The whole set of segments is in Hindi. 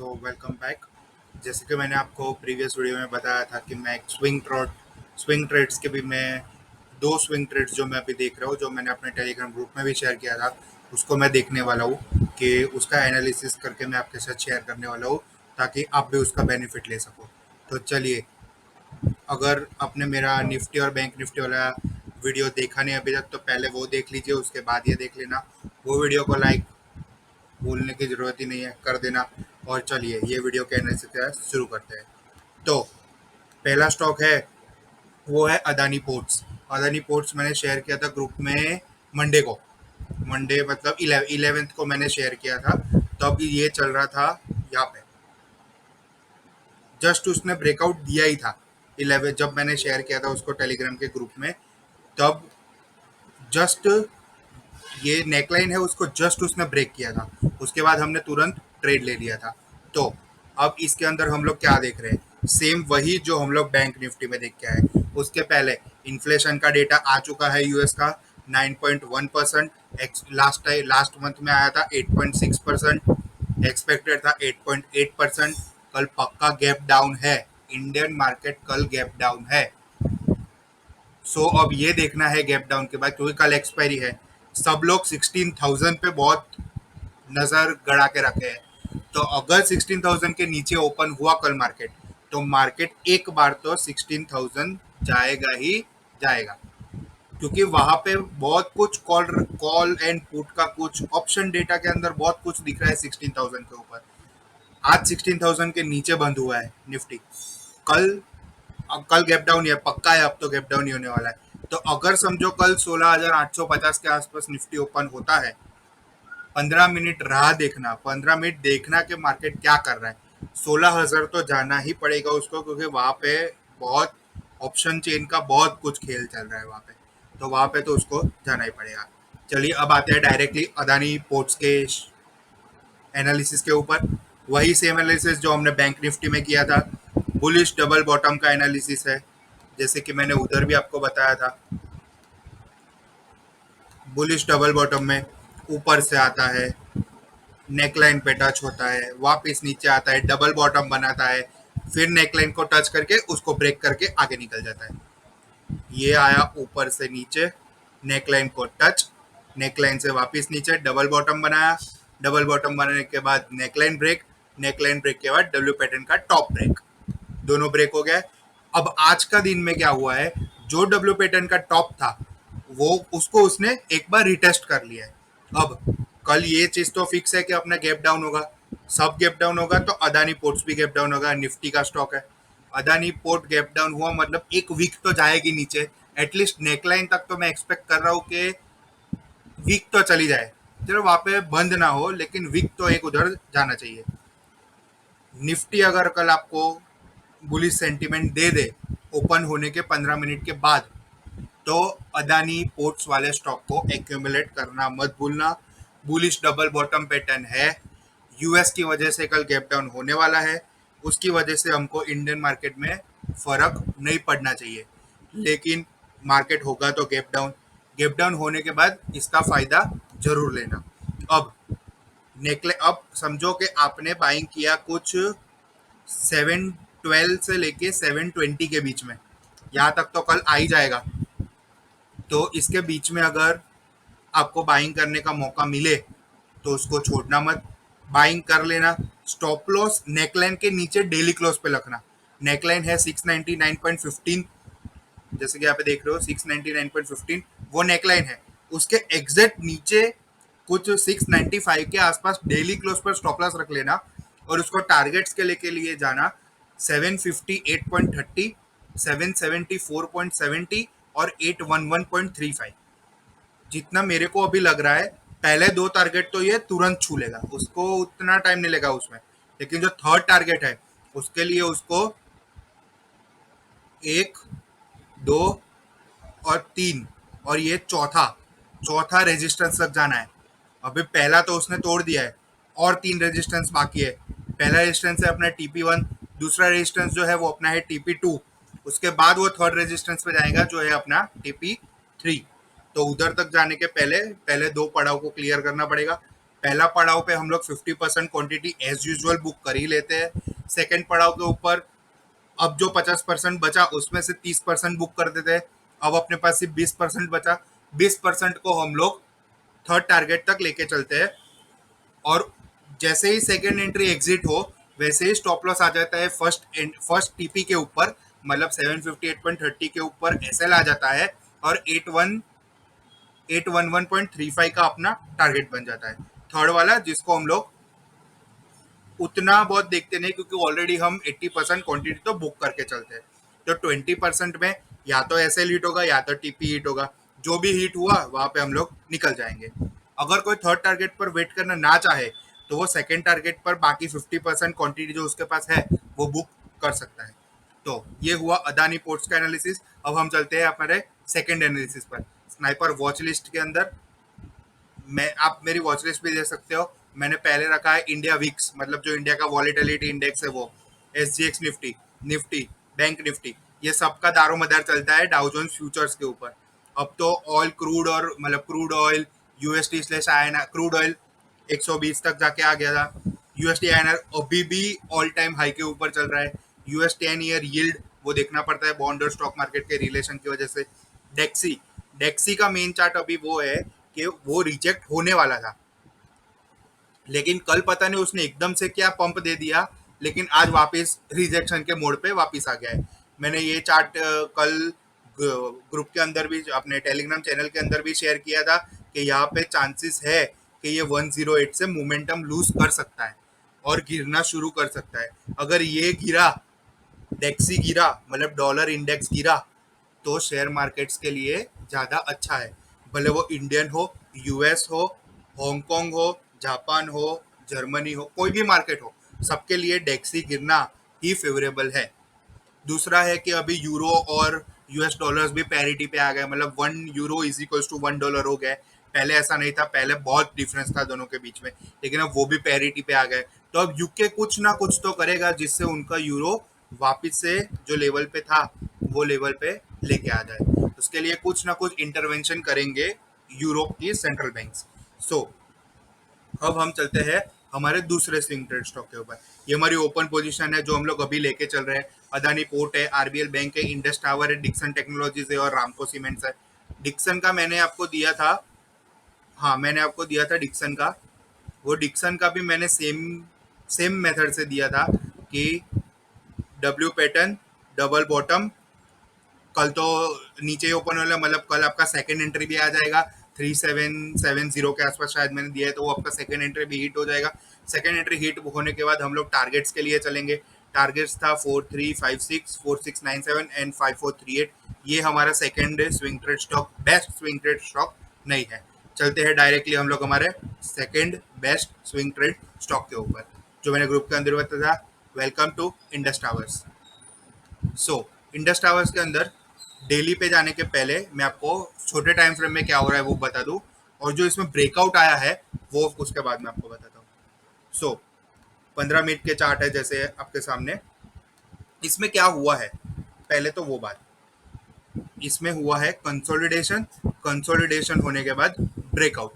So welcome back. जैसे कि मैंने आपको प्रीवियस वीडियो में बताया था कि मैं एक स्विंग ट्रेड्स के भी मैं दो स्विंग ट्रेड्स जो मैं अभी देख रहा हूँ, जो मैंने अपने टेलीग्राम ग्रुप में भी शेयर किया था, उसको मैं देखने वाला हूँ कि उसका एनालिसिस करके मैं आपके साथ शेयर करने वाला हूँ, ताकि आप भी उसका बेनिफिट ले सको। तो चलिए, अगर आपने मेरा निफ्टी और बैंक निफ्टी वाला वीडियो देखा नहीं अभी तक, तो पहले वो देख लीजिए, उसके बाद ये देख लेना। वो वीडियो को लाइक बोलने की ज़रूरत ही नहीं है, कर देना। और चलिए, ये वीडियो कहने से क्या शुरू करते हैं। तो पहला स्टॉक है, वो है अदानी पोर्ट्स। अदानी पोर्ट्स मैंने शेयर किया था ग्रुप में मंडे को। मंडे मतलब 11th को मैंने शेयर किया था। तब ये चल रहा था यहाँ पे, जस्ट उसने ब्रेकआउट दिया ही था 11 जब मैंने शेयर किया था उसको टेलीग्राम के ग्रुप में। तब जस्ट ये नेकलाइन है, उसको जस्ट उसने ब्रेक किया था। उसके बाद हमने तुरंत ट्रेड ले लिया था। तो अब इसके अंदर हम लोग क्या देख रहे हैं, सेम वही जो हम लोग बैंक निफ्टी में देख के आए। उसके पहले इन्फ्लेशन का डेटा आ चुका है यूएस का 9.1%। लास्ट मंथ में आया था 8.6%। एक्सपेक्टेड था 8.8%। कल पक्का गैप डाउन है, इंडियन मार्केट कल गैप डाउन है। अब ये देखना है गैप डाउन के बाद, क्योंकि कल एक्सपायरी है। सब लोग 16,000 पे बहुत नजर गड़ा के रखे हैं। तो अगर 16,000 के नीचे ओपन हुआ कल मार्केट, तो मार्केट एक बार तो 16,000 जाएगा ही जाएगा, क्योंकि वहां पे बहुत कुछ कॉल कॉल एंड पुट का कुछ ऑप्शन डेटा के अंदर बहुत कुछ दिख रहा है 16,000 के ऊपर। आज 16,000 के नीचे बंद हुआ है निफ्टी। कल अब कल गैप डाउन है, पक्का है, अब तो गैप डाउन ही होने वाला है। तो अगर समझो कल 16,850 के आसपास निफ्टी ओपन होता है, 15 मिनट राह देखना, 15 मिनट देखना कि मार्केट क्या कर रहा है। 16,000 तो जाना ही पड़ेगा उसको, क्योंकि वहां पे बहुत ऑप्शन चेन का बहुत कुछ खेल चल रहा है वहां पे। तो वहां पे तो उसको जाना ही पड़ेगा। चलिए, अब आते हैं डायरेक्टली अदानी पोर्ट्स के एनालिसिस के ऊपर। वही सेम एनालिसिस जो हमने बैंक निफ्टी में किया था। बुलिश डबल बॉटम का एनालिसिस है, जैसे कि मैंने उधर भी आपको बताया था। बुलिश डबल बॉटम में ऊपर से आता है, नेकलाइन पे टच होता है, वापस नीचे आता है, डबल बॉटम बनाता है, फिर नेकलाइन को टच करके उसको ब्रेक करके आगे निकल जाता है। ये आया ऊपर से नीचे, नेकलाइन को टच, नेकलाइन से वापस नीचे डबल बॉटम बनाया, डबल बॉटम बनाने के बाद नेकलाइन ब्रेक, नेकलाइन ब्रेक के बाद डब्ल्यू पैटर्न का टॉप ब्रेक। दोनों ब्रेक हो गए। अब आज का दिन में क्या हुआ है, जो डब्ल्यू पैटर्न का टॉप था, वो उसको उसने एक बार रिटेस्ट कर लिया है। अब कल ये चीज तो फिक्स है कि अपना गैप डाउन होगा। सब गैप डाउन होगा तो अदानी पोर्ट्स भी गैप डाउन होगा। निफ्टी का स्टॉक है, अदानी पोर्ट गैप डाउन हुआ मतलब एक वीक तो जाएगी नीचे। एटलीस्ट नेकलाइन तक तो मैं एक्सपेक्ट कर रहा हूँ कि वीक तो चली जाए। चलो वहां पे बंद ना हो, लेकिन वीक तो एक उधर जाना चाहिए। निफ्टी अगर कल आपको बुलिश सेंटीमेंट दे दे ओपन होने के 15 मिनट के बाद, तो अदानी पोर्ट्स वाले स्टॉक को एक्यूमुलेट करना मत भूलना। बुलिश डबल बॉटम पैटर्न है, यूएस की वजह से कल गैप डाउन होने वाला है। उसकी वजह से हमको इंडियन मार्केट में फर्क नहीं पड़ना चाहिए, लेकिन मार्केट होगा तो गैप डाउन। गैप डाउन होने के बाद इसका फायदा जरूर लेना। अब अब समझो कि आपने बाइंग किया कुछ 712 से लेके 720 के बीच में, यहाँ तक तो कल आ ही जाएगा। तो इसके बीच में अगर आपको बाइंग करने का मौका मिले, तो उसको छोड़ना मत, बाइंग कर लेना। स्टॉप लॉस नेकलाइन के नीचे डेली क्लोज पे रखना। नेकलाइन है 699.15, जैसे कि यहाँ पे देख रहे हो 699.15 वो नेकलाइन है। उसके एग्जैक्ट नीचे कुछ 695 के आसपास डेली क्लोज पर स्टॉप लॉस रख लेना, और उसको टारगेट्स के लिए जाना 758.30, 774.70 और 811.35। जितना मेरे को अभी लग रहा है, पहले दो टारगेट तो ये तुरंत छू लेगा, उसको उतना टाइम नहीं लेगा उसमें। लेकिन जो थर्ड टारगेट है, उसके लिए उसको एक, दो और तीन, और ये चौथा चौथा रेजिस्टेंस तक जाना है। अभी पहला तो उसने तोड़ दिया है, और तीन रेजिस्टेंस बाकी है। पहला रेजिस्टेंस है अपना TP1, दूसरा रेजिस्टेंस जो है वो अपना है TP2। उसके बाद वो थर्ड रेजिस्टेंस पे जाएगा जो है अपना TP3। तो उधर तक जाने के पहले पहले दो पड़ाव को क्लियर करना पड़ेगा। पहला पड़ाव पे हम लोग 50% क्वांटिटी एज यूजुअल बुक कर ही लेते हैं। सेकंड पड़ाव के ऊपर अब जो 50% बचा उसमें से 30% बुक कर देते हैं। अब अपने पास सिर्फ 20% बचा, 20% को हम लोग थर्ड टारगेट तक लेके चलते हैं। और जैसे ही सेकेंड एंट्री एग्जिट हो वैसे ही स्टॉप लॉस आ जाता है फर्स्ट टीपी के ऊपर, मतलब 758.30 के ऊपर एसएल आ जाता है और 811.35 का अपना टारगेट बन जाता है थर्ड वाला, जिसको हम लोग उतना बहुत देखते नहीं क्योंकि ऑलरेडी हम 80% क्वांटिटी तो बुक करके चलते हैं। तो 20% में या तो एसएल हिट होगा या तो टीपी हिट होगा, जो भी हिट हुआ वहां पे हम लोग निकल जाएंगे। अगर कोई थर्ड टारगेट पर वेट करना ना चाहे तो वो सेकेंड टारगेट पर बाकी 50% क्वांटिटी जो उसके पास है वो बुक कर सकता है। तो ये हुआ अदानी पोर्ट्स का एनालिसिस। अब हम चलते हैं हमारे सेकेंड एनालिसिस पर। स्नाइपर वॉच लिस्ट के अंदर मैं आप मेरी वॉच लिस्ट भी दे सकते हो। मैंने पहले रखा है इंडिया विक्स, मतलब जो इंडिया का वॉलेटिलिटी इंडेक्स है वो, SGX Nifty, Nifty, bank Nifty, ये सबका दारोमदार चलता है डाउ जोन्स फ्यूचर्स के ऊपर। अब तो ऑयल क्रूड और मतलब crude oil UST slash INR, crude oil 120 तक जाके आ गया था। यूएसटी आईएनआर अभी भी ऑल टाइम हाई के ऊपर चल रहा है। यूएस 10 ईयर यील्ड वो देखना पड़ता है बॉन्ड और स्टॉक मार्केट के रिलेशन की वजह से। डेक्सी, डेक्सी का मेन चार्ट अभी वो है कि वो रिजेक्ट होने वाला था, लेकिन कल पता नहीं उसने एकदम से क्या पंप दे दिया, लेकिन आज वापस रिजेक्शन के मोड पे वापस आ गया है। मैंने ये चार्ट कल ग्रुप के अंदर भी अपने टेलीग्राम चैनल के अंदर भी शेयर किया था कि यहाँ पे चांसेस है कि ये 108 से मोमेंटम लूज कर सकता है और गिरना शुरू कर सकता है। अगर ये गिरा, डेक्सी गिरा, मतलब डॉलर इंडेक्स गिरा, तो शेयर मार्केट्स के लिए ज़्यादा अच्छा है। भले वो इंडियन हो, यूएस हो, हांगकांग हो, जापान हो, जर्मनी हो, कोई भी मार्केट हो, सबके लिए डेक्सी गिरना ही फेवरेबल है। दूसरा है कि अभी यूरो और यूएस डॉलर्स भी पैरिटी पे आ गए, मतलब 1 euro is equals to 1 dollar हो गए। पहले ऐसा नहीं था, पहले बहुत डिफरेंस था दोनों के बीच में, लेकिन अब वो भी पैरिटी पे आ गए। तो अब यूके कुछ ना कुछ तो करेगा जिससे उनका यूरो वापस से जो लेवल पे था वो लेवल पे लेके आ जाए। उसके लिए कुछ ना कुछ इंटरवेंशन करेंगे यूरोप की सेंट्रल बैंक्स। सो अब हम चलते हैं हमारे दूसरे स्विंग ट्रेड स्टॉक के ऊपर। ये हमारी ओपन पोजीशन है जो हम लोग अभी लेके चल रहे हैं। अदानी पोर्ट है, आरबीएल बैंक है, इंडस टावर है, डिक्सन टेक्नोलॉजीज है और रामको सीमेंट्स है। डिक्सन का मैंने आपको दिया था, हाँ मैंने आपको दिया था डिक्सन का। वो डिक्सन का भी मैंने सेम सेम मेथड से दिया था कि डब्ल्यू पैटर्न, डबल बॉटम, कल तो नीचे ही ओपन वाला, मतलब कल आपका सेकंड एंट्री भी आ जाएगा 3770 के आसपास शायद मैंने दिया है, तो वो आपका सेकंड एंट्री भी हिट हो जाएगा। सेकंड एंट्री हिट होने के बाद हम लोग टारगेट्स के लिए चलेंगे। टारगेट्स था 4356, 4697 एंड 5438। ये हमारा second swing trade stock, best swing trade stock नहीं है। चलते हैं डायरेक्टली हम लोग हमारे second best swing trade stock के ऊपर, जो मैंने ग्रुप के अंदर बताया था। Welcome to Indus Towers. So Indus Towers के अंदर डेली पे जाने के पहले मैं आपको छोटे टाइम फ्रेम में क्या हो रहा है वो बता दूं, और जो इसमें ब्रेकआउट आया है वो उसके बाद मैं आपको बताता हूँ। सो 15 मिनट के चार्ट है जैसे आपके सामने। इसमें क्या हुआ है पहले तो वो बात, इसमें हुआ है कंसोलिडेशन, कंसोलिडेशन होने के बाद ब्रेकआउट,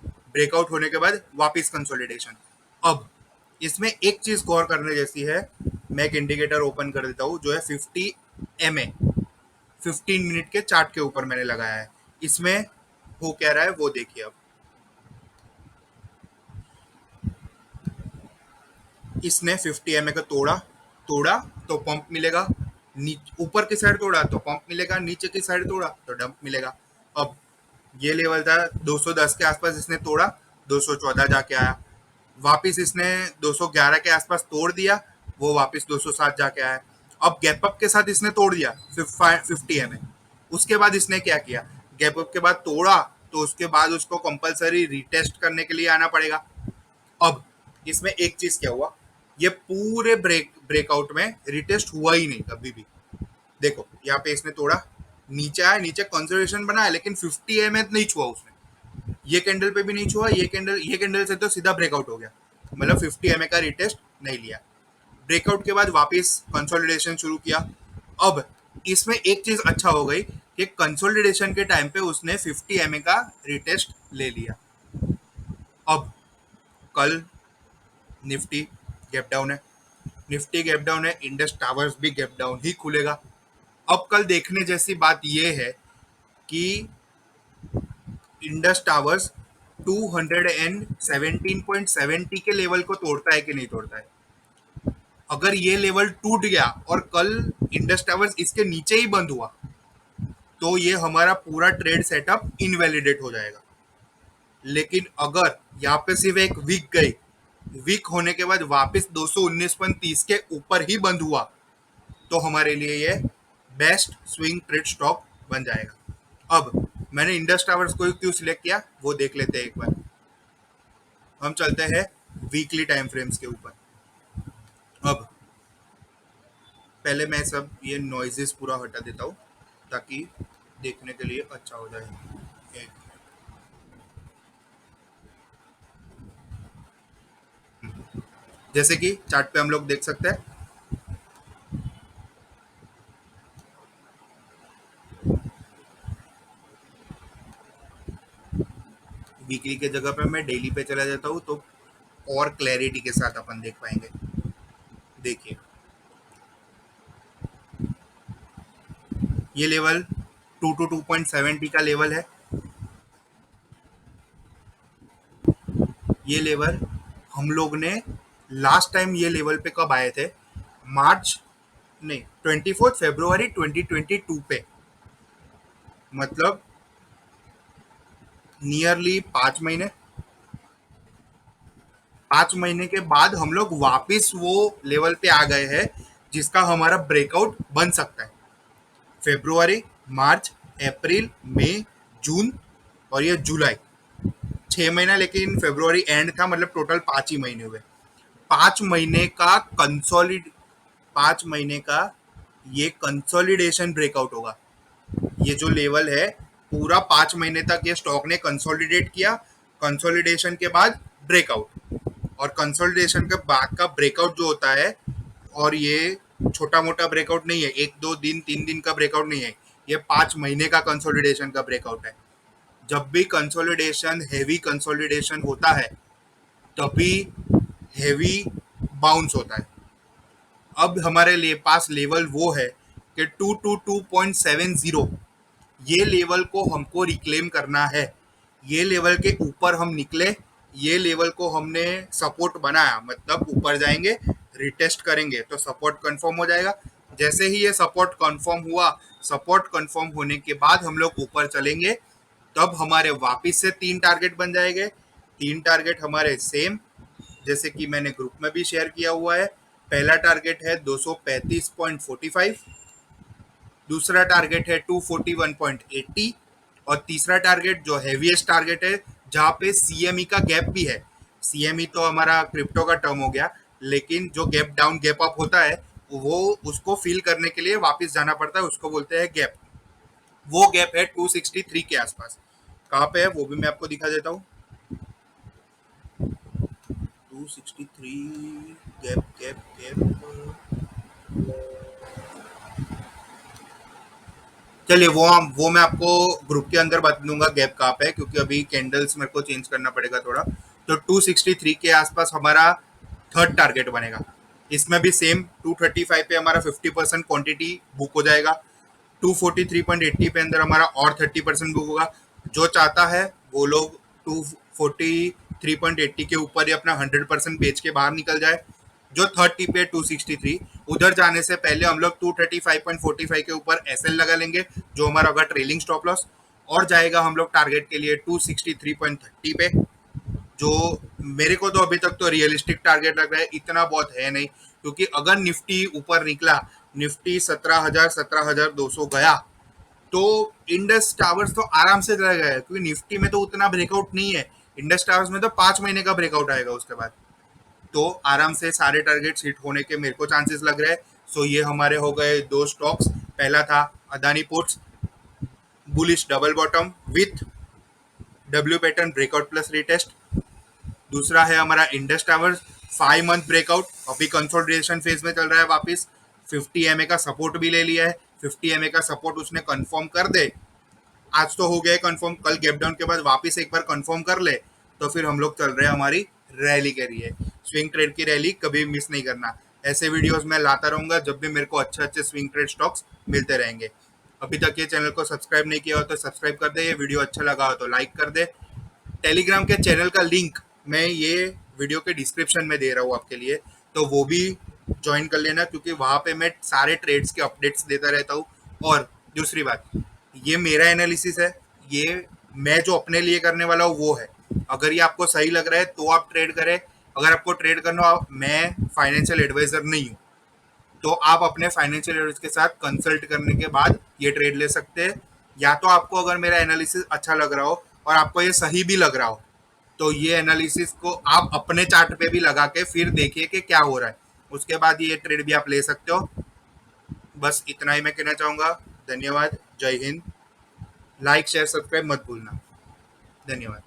ब्रेकआउट होने के बाद वापस कंसोलिडेशन। अब इसमें एक चीज गौर करने जैसी है, मैं एक इंडिकेटर ओपन कर देता हूँ जो है 50 MA, 15 मिनट के चार्ट के ऊपर मैंने लगाया है। इसमें हो क्या रहा है वो देखिए। अब इसने 50 MA का तोड़ा, तोड़ा तो पंप मिलेगा, ऊपर की साइड तोड़ा तो पंप मिलेगा, नीचे की साइड तोड़ा तो डंप मिलेगा। अब ये लेवल था 210 के आसपास, इसने तोड़ा 214 जाके आया, वापिस इसने 211 के आसपास तोड़ दिया, वो वापिस 207 जाके आया। अब गैप अप के साथ इसने तोड़ दिया 50 MA। उसके बाद इसने क्या किया, गैप अप के बाद तोड़ा तो उसके बाद उसको कंपलसरी रिटेस्ट करने के लिए आना पड़ेगा। अब इसमें एक चीज क्या हुआ, ये पूरे ब्रेकआउट में रिटेस्ट हुआ ही नहीं कभी भी। देखो यहाँ पे इसने तोड़ा, नीचे आया, नीचे कंसोलिडेशन बनाया, लेकिन 50 MA नहीं छुआ उसने, ये कैंडल पे भी नहीं छुआ, ये कैंडल से तो सीधा ब्रेकआउट हो गया, मतलब 50 MA का रिटेस्ट नहीं लिया। ब्रेकआउट के बाद वापस कंसोलिडेशन शुरू किया। अब इसमें एक चीज अच्छा हो गई कि कंसोलिडेशन के टाइम पे उसने 50 MA का रिटेस्ट ले लिया। अब कल निफ्टी गैप डाउन है, निफ्टी गैप डाउन है, इंडस टावर्स भी गैप डाउन ही खुलेगा। अब कल देखने जैसी बात यह है कि इंडस टावर्स 217.70 के लेवल को तोड़ता है कि नहीं तोड़ता है। अगर ये लेवल टूट गया और कल इंडस टावर्स इसके नीचे ही बंद हुआ तो ये हमारा पूरा ट्रेड सेटअप इनवैलिडेट हो जाएगा। लेकिन अगर यहाँ पे सिर्फ एक वीक गई, वीक होने के बाद वापस 219.30 के ऊपर ही बंद हुआ तो हमारे लिए ये बेस्ट स्विंग ट्रेड स्टॉक बन जाएगा। अब मैंने इंडस टावर्स को क्यों सिलेक्ट किया वो देख लेते हैं एक बार। हम चलते हैं वीकली टाइम फ्रेम्स के ऊपर। अब पहले मैं सब ये नॉइजेस पूरा हटा देता हूँ ताकि देखने के लिए अच्छा हो जाए। एक जैसे कि चार्ट पे हम लोग देख सकते हैं वीकली के जगह पे मैं डेली पे चला जाता हूँ तो और क्लैरिटी के साथ अपन देख पाएंगे। देखिए ये लेवल 2 to 2.70 का लेवल है। ये लेवल हम लोग ने लास्ट टाइम ये लेवल पे कब आए थे, मार्च नहीं 24 फरवरी 2022 पे, मतलब नियरली 5 महीने। 5 महीने के बाद हम लोग वापस वो लेवल पे आ गए हैं जिसका हमारा ब्रेकआउट बन सकता है। फरवरी, मार्च, अप्रैल, मई, जून और ये जुलाई, 6 महीना, लेकिन फरवरी एंड था, मतलब टोटल 5 ही महीने हुए। 5 महीने का कंसोलिड 5 महीने का ये कंसोलिडेशन ब्रेकआउट होगा। ये जो लेवल है पूरा 5 महीने तक ये स्टॉक ने कंसोलिडेट किया, कंसोलिडेशन के बाद ब्रेकआउट, और कंसोलिडेशन के बाद का ब्रेकआउट जो होता है, और ये छोटा मोटा ब्रेकआउट नहीं है, 1 2 दिन 3 दिन का ब्रेकआउट नहीं है, ये 5 महीने का कंसोलिडेशन का ब्रेकआउट है। जब भी कंसोलिडेशन हैवी कंसोलिडेशन होता है तभी हैवी बाउंस होता है। अब हमारे लिए पास लेवल वो है कि 222.70, ये लेवल को हमको रिक्लेम करना है। ये लेवल के ऊपर हम निकले, ये लेवल को हमने सपोर्ट बनाया, मतलब ऊपर जाएंगे, रिटेस्ट करेंगे तो सपोर्ट कंफर्म हो जाएगा। जैसे ही ये सपोर्ट कंफर्म हुआ, सपोर्ट कंफर्म होने के बाद हम लोग ऊपर चलेंगे, तब हमारे वापस से 3 टारगेट बन जाएंगे। 3 टारगेट हमारे सेम, जैसे कि मैंने ग्रुप में भी शेयर किया हुआ है। पहला टारगेट है 235.45, दूसरा टारगेट है 241.80, और तीसरा टारगेट जो हैवीएस्ट टारगेट है जहाँ पे सीएमई का गैप भी है। सीएमई तो हमारा क्रिप्टो का टर्म हो गया, लेकिन जो गैप डाउन गैप अप होता है वो उसको फिल करने के लिए वापस जाना पड़ता है, उसको बोलते हैं गैप। वो गैप है 263 के आसपास। कहाँ पे है वो भी मैं आपको दिखा देता हूँ। 263 गैप गैप गैप, चलिए वो मैं आपको ग्रुप के अंदर बता दूंगा गैप कहाँ पे है, क्योंकि अभी कैंडल्स मेरे को चेंज करना पड़ेगा थोड़ा। तो 263 के आसपास हमारा थर्ड टारगेट बनेगा। इसमें भी सेम 235 पे हमारा 50% क्वांटिटी बुक हो जाएगा। 243.80 पे अंदर हमारा और 30% बुक होगा। जो चाहता है वो लोग 243.80 के ऊपर ही अपना 100% बेच के बाहर निकल जाए। जो थर्ड टिप है 263, उधर जाने से पहले हम लोग 235.45 के ऊपर एसएल लगा लेंगे, जो हमारा होगा ट्रेलिंग स्टॉप लॉस, और जाएगा हम लोग टारगेट के लिए 263.30 पे, जो मेरे को तो अभी तक तो रियलिस्टिक टारगेट लग रहा है, इतना बहुत है नहीं। क्योंकि अगर निफ्टी ऊपर निकला, निफ्टी 17,200 गया, तो इंडस टावर्स तो आराम से चला गया, क्योंकि निफ्टी में तो उतना ब्रेकआउट नहीं है। इंडस टावर्स में तो 5 महीने का ब्रेकआउट आएगा उसके बाद, तो आराम से सारे टारगेट्स हिट होने के मेरे को चांसेस लग रहे हैं। सो ये हमारे हो गए 2 स्टॉक्स। पहला था Adani ports, bullish double bottom with W pattern breakout plus retest. दूसरा है हमारा इंडस टावर्स, 5 मंथ ब्रेकआउट, अभी कंसोलिडेशन फेज में चल रहा है वापस। 50 MA का सपोर्ट भी ले लिया है। 50 MA का सपोर्ट उसने कंफर्म कर दे, आज तो हो गया है कंफर्म, कल गैप डाउन के बाद वापस एक बार कंफर्म कर ले, तो फिर हम लोग चल रहे हैं हमारी रैली करी है। स्विंग ट्रेड की रैली कभी मिस नहीं करना। ऐसे वीडियोस मैं लाता रहूंगा जब भी मेरे को अच्छे अच्छे स्विंग ट्रेड स्टॉक्स मिलते रहेंगे। अभी तक ये चैनल को सब्सक्राइब नहीं किया हो तो सब्सक्राइब कर दे, ये वीडियो अच्छा लगा हो तो लाइक कर दे। टेलीग्राम के चैनल का लिंक मैं ये वीडियो के डिस्क्रिप्शन में दे रहा हूँ आपके लिए, तो वो भी ज्वाइन कर लेना, क्योंकि वहाँ पे मैं सारे ट्रेड्स के अपडेट्स देता रहता हूँ। और दूसरी बात, ये मेरा एनालिसिस है, ये मैं जो अपने लिए करने वाला हूँ वो है। अगर ये आपको सही लग रहा है तो आप ट्रेड करें। अगर आपको ट्रेड करना हो, मैं फाइनेंशियल एडवाइजर नहीं हूँ, तो आप अपने फाइनेंशियल एडवाइजर के साथ कंसल्ट करने के बाद ये ट्रेड ले सकते हैं। या तो आपको अगर मेरा एनालिसिस अच्छा लग रहा हो और आपको ये सही भी लग रहा हो, तो ये एनालिसिस को आप अपने चार्ट पे भी लगा के फिर देखिए कि क्या हो रहा है, उसके बाद ये ट्रेड भी आप ले सकते हो। बस इतना ही मैं कहना चाहूंगा। धन्यवाद। जय हिंद। लाइक शेयर सब्सक्राइब मत भूलना। धन्यवाद।